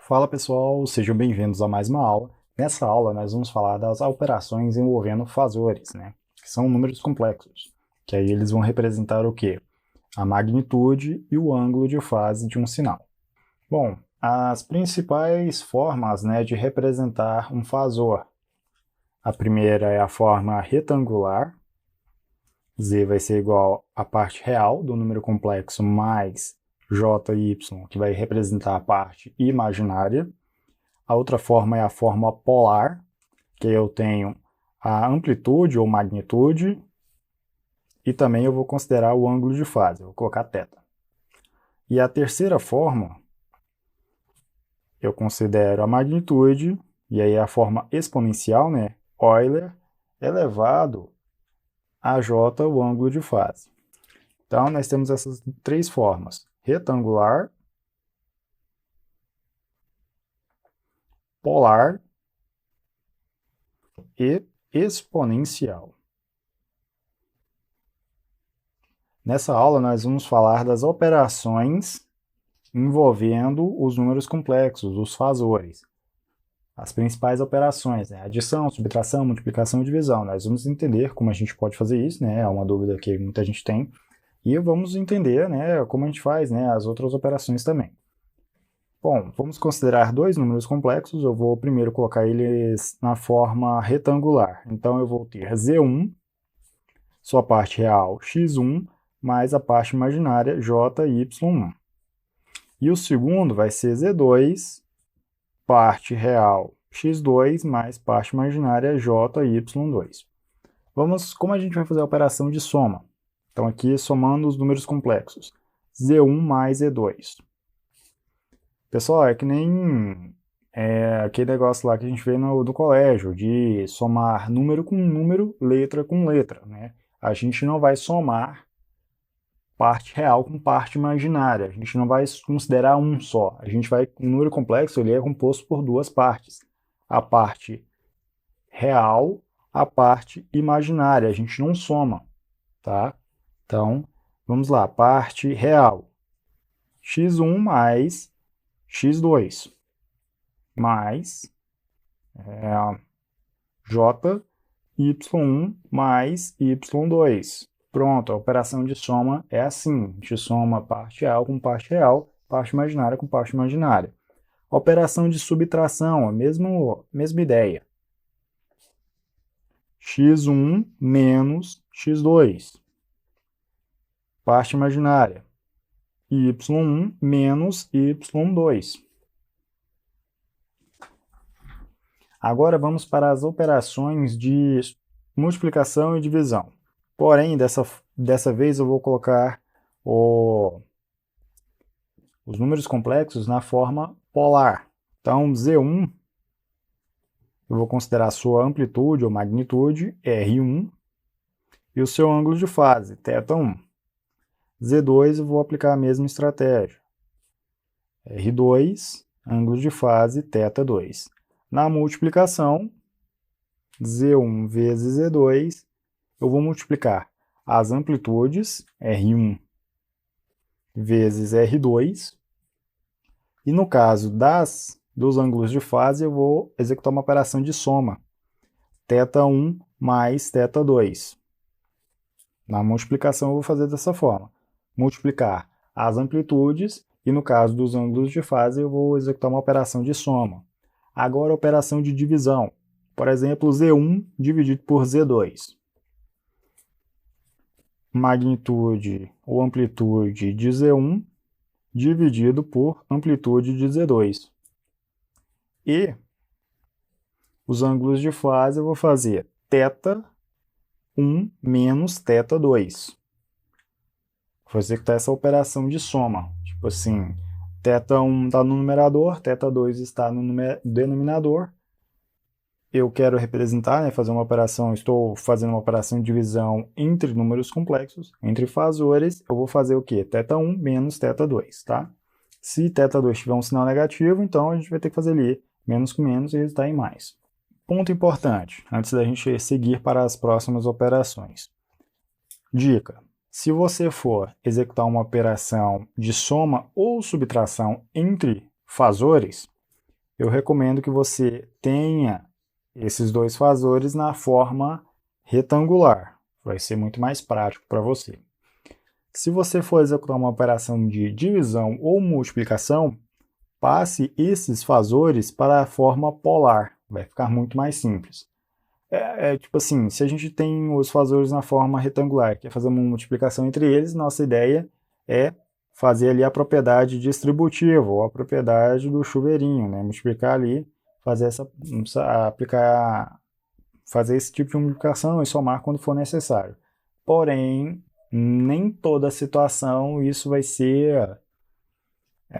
Fala pessoal, sejam bem-vindos a mais uma aula. Nessa aula nós vamos falar das operações envolvendo fazores, né? Que são números complexos, que aí eles vão representar o quê? A magnitude e o ângulo de fase de um sinal. Bom, as principais formas, né, de representar um fazor. A primeira é a forma retangular. Z vai ser igual à parte real do número complexo mais j e y, que vai representar a parte imaginária. A outra forma é a forma polar, que eu tenho a amplitude ou magnitude, e também eu vou considerar o ângulo de fase, eu vou colocar θ. E a terceira forma, eu considero a magnitude, e aí a forma exponencial, né? Euler, elevado a j, o ângulo de fase. Então, nós temos essas três formas: retangular, polar e exponencial. Nessa aula, nós vamos falar das operações envolvendo os números complexos, os fazores. As principais operações, né? Adição, subtração, multiplicação e divisão. Nós vamos entender como a gente pode fazer isso, né? É uma dúvida que muita gente tem. E vamos entender, né, como a gente faz, né, as outras operações também. Bom, vamos considerar dois números complexos. Eu vou primeiro colocar eles na forma retangular. Então, eu vou ter Z1, sua parte real x1, mais a parte imaginária jy1. E o segundo vai ser Z2, parte real x2, mais parte imaginária jy2. Como a gente vai fazer a operação de soma? Então, aqui, somando os números complexos. Z1 mais Z2. Pessoal, é que nem aquele negócio lá que a gente vê no colégio, de somar número com número, letra com letra, né? A gente não vai somar parte real com parte imaginária. A gente não vai considerar um só. O número complexo ele é composto por duas partes. A parte real, a parte imaginária. A gente não soma, tá? Então, vamos lá. Parte real. x1 mais x2 mais y1 mais y2. Pronto, a operação de soma é assim. A gente soma parte real, parte imaginária com parte imaginária. A operação de subtração, a mesma ideia. x1 menos x2. Parte imaginária. y1 menos y2. Agora vamos para as operações de multiplicação e divisão. Porém, dessa vez eu vou colocar os números complexos na forma polar. Então, Z1, eu vou considerar a sua amplitude ou magnitude, R1, e o seu ângulo de fase, θ1. Z2, eu vou aplicar a mesma estratégia. R2, ângulo de fase, θ2. Na multiplicação, Z1 vezes Z2, eu vou multiplicar as amplitudes, R1 vezes R2, e no caso dos ângulos de fase, eu vou executar uma operação de soma, θ1 mais θ2. Na multiplicação, eu vou fazer dessa forma, multiplicar as amplitudes, e no caso dos ângulos de fase, eu vou executar uma operação de soma. Agora, a operação de divisão. Por exemplo, Z1 dividido por Z2. Magnitude ou amplitude de Z1 dividido por amplitude de Z2. E os ângulos de fase eu vou fazer θ1 menos θ2. Vou executar essa operação de soma. Tipo assim, θ1 está no numerador, θ2 está no denominador. Eu quero representar, né, estou fazendo uma operação de divisão entre números complexos, entre fazores, eu vou fazer o quê? θ1 menos θ2, tá? Se θ2 tiver um sinal negativo, então a gente vai ter que fazer ali menos com menos e resultar em mais. Ponto importante, antes da gente seguir para as próximas operações. Dica: se você for executar uma operação de soma ou subtração entre fazores, eu recomendo que você tenha esses dois fazores na forma retangular. Vai ser muito mais prático para você. Se você for executar uma operação de divisão ou multiplicação, passe esses fazores para a forma polar. Vai ficar muito mais simples. Tipo assim, se a gente tem os fazores na forma retangular, quer fazer uma multiplicação entre eles, nossa ideia é fazer ali a propriedade distributiva, ou a propriedade do chuveirinho, né? Multiplicar ali, fazer fazer esse tipo de multiplicação e somar quando for necessário. Porém, nem toda situação isso vai ser,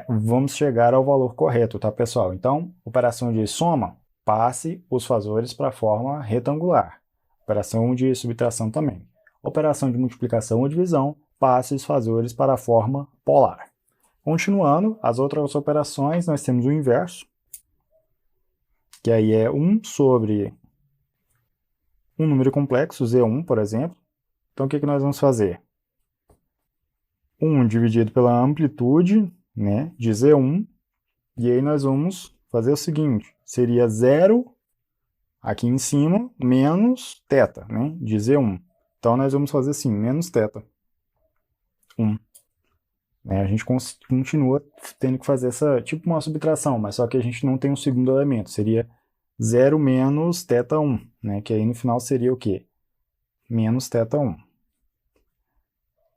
vamos chegar ao valor correto, tá, pessoal? Então, operação de soma, passe os fazores para a forma retangular. Operação de subtração também. Operação de multiplicação ou divisão, passe os fazores para a forma polar. Continuando, as outras operações, nós temos o inverso, que aí é 1 sobre um número complexo, Z1, por exemplo. Então, o que nós vamos fazer? 1 dividido pela amplitude, né, de Z1, e aí nós vamos fazer o seguinte, seria 0 aqui em cima, menos θ, né, de Z1. Então, nós vamos fazer assim, menos θ, 1. A gente continua tendo que fazer essa, tipo uma subtração, mas só que a gente não tem um segundo elemento, seria 0 menos θ1, né, que aí no final seria o quê? Menos θ1.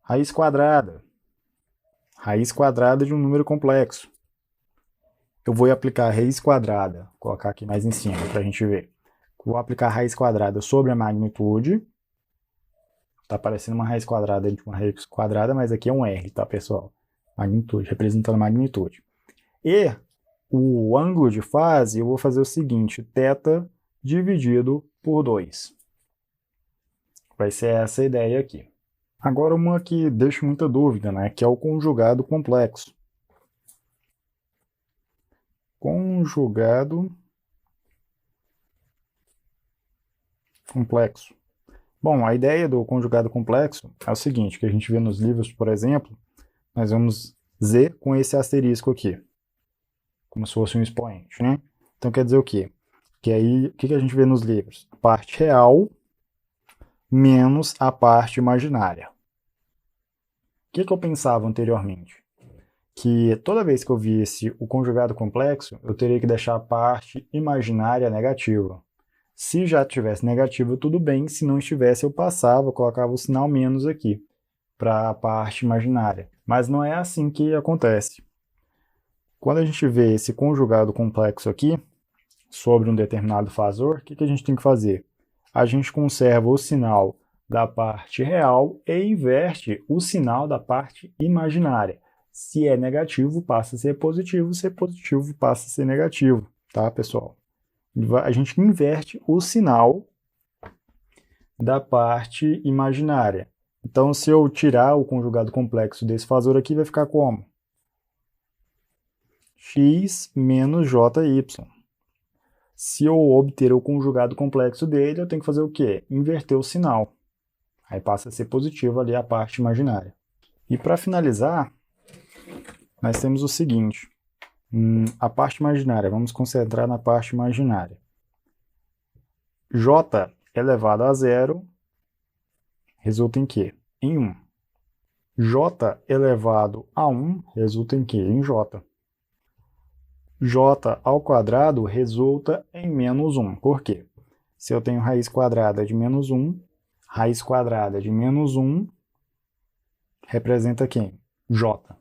Raiz quadrada. Raiz quadrada de um número complexo. Eu vou aplicar a raiz quadrada, vou colocar aqui mais em cima para a gente ver. Vou aplicar a raiz quadrada sobre a magnitude. Está parecendo uma raiz quadrada de uma raiz quadrada, mas aqui é um R, tá, pessoal? Magnitude, representando a magnitude. E o ângulo de fase, eu vou fazer o seguinte, θ dividido por 2. Vai ser essa a ideia aqui. Agora uma que deixa muita dúvida, né, que é o conjugado complexo. Conjugado complexo. Bom, a ideia do conjugado complexo é o seguinte, que a gente vê nos livros, por exemplo, nós vemos Z com esse asterisco aqui, como se fosse um expoente, né? Então quer dizer o quê? Que aí, o que a gente vê nos livros? A parte real menos a parte imaginária. O que eu pensava anteriormente? Que toda vez que eu visse o conjugado complexo, eu teria que deixar a parte imaginária negativa. Se já tivesse negativo, tudo bem. Se não estivesse, eu passava, colocava o sinal menos aqui, para a parte imaginária. Mas não é assim que acontece. Quando a gente vê esse conjugado complexo aqui, sobre um determinado fazor, o que a gente tem que fazer? A gente conserva o sinal da parte real e inverte o sinal da parte imaginária. Se é negativo, passa a ser positivo. Se é positivo, passa a ser negativo. Tá, pessoal? A gente inverte o sinal da parte imaginária. Então, se eu tirar o conjugado complexo desse fazor aqui, vai ficar como? X menos JY. Se eu obter o conjugado complexo dele, eu tenho que fazer o quê? Inverter o sinal. Aí passa a ser positivo ali a parte imaginária. E para finalizar, nós temos o seguinte. A parte imaginária, vamos concentrar na parte imaginária. J elevado a zero resulta em quê? Em 1. J elevado a 1 resulta em quê? Em J. J ao quadrado resulta em menos 1. Por quê? Se eu tenho raiz quadrada de menos 1, raiz quadrada de menos 1 representa quem? J.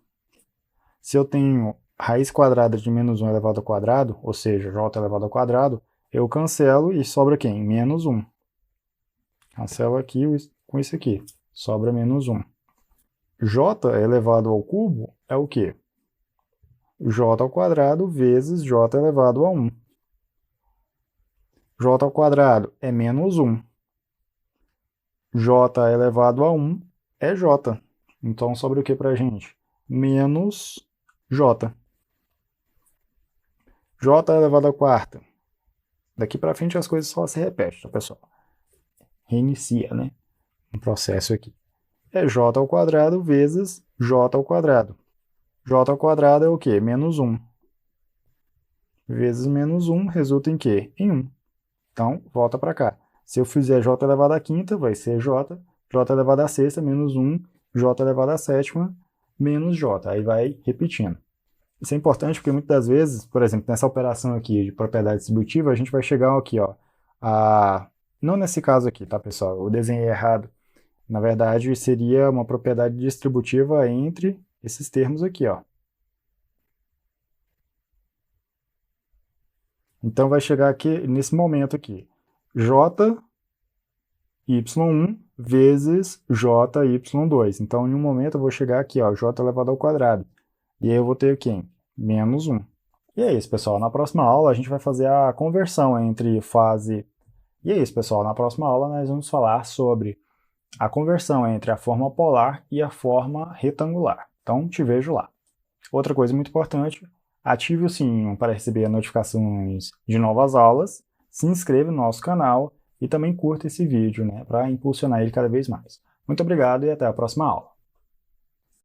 Se eu tenho raiz quadrada de menos 1 elevado ao quadrado, ou seja, j elevado ao quadrado, eu cancelo e sobra quem? Menos 1. Cancelo aqui com isso aqui. Sobra menos 1. J elevado ao cubo é o quê? J ao quadrado vezes j elevado a 1. J ao quadrado é menos 1. J elevado a 1 é j. Então sobra o que para a gente? Menos j. J elevado à quarta. Daqui para frente as coisas só se repetem, tá, pessoal? Reinicia, né? Um processo aqui. É j ao quadrado vezes j ao quadrado. J ao quadrado é o quê? Menos 1. vezes menos 1 resulta em quê? Em 1. Então, volta para cá. Se eu fizer j elevado à quinta, vai ser j elevado à sexta menos 1, j elevado à sétima menos j. Aí vai repetindo. Isso é importante porque muitas das vezes, por exemplo, nessa operação aqui de propriedade distributiva, a gente vai chegar aqui, ó, não nesse caso aqui, tá, pessoal? Eu desenhei errado. Na verdade, seria uma propriedade distributiva entre esses termos aqui, ó. Então, vai chegar aqui, nesse momento aqui, y1 vezes jy2. Então, em um momento, eu vou chegar aqui, ó, j elevado ao quadrado. E aí eu vou ter quem? Menos 1. E é isso, pessoal. Na próxima aula, a gente vai fazer a conversão entre fase... E é isso, pessoal. Na próxima aula, nós vamos falar sobre a conversão entre a forma polar e a forma retangular. Então, te vejo lá. Outra coisa muito importante, ative o sininho para receber notificações de novas aulas, se inscreva no nosso canal e também curta esse vídeo, né, para impulsionar ele cada vez mais. Muito obrigado e até a próxima aula.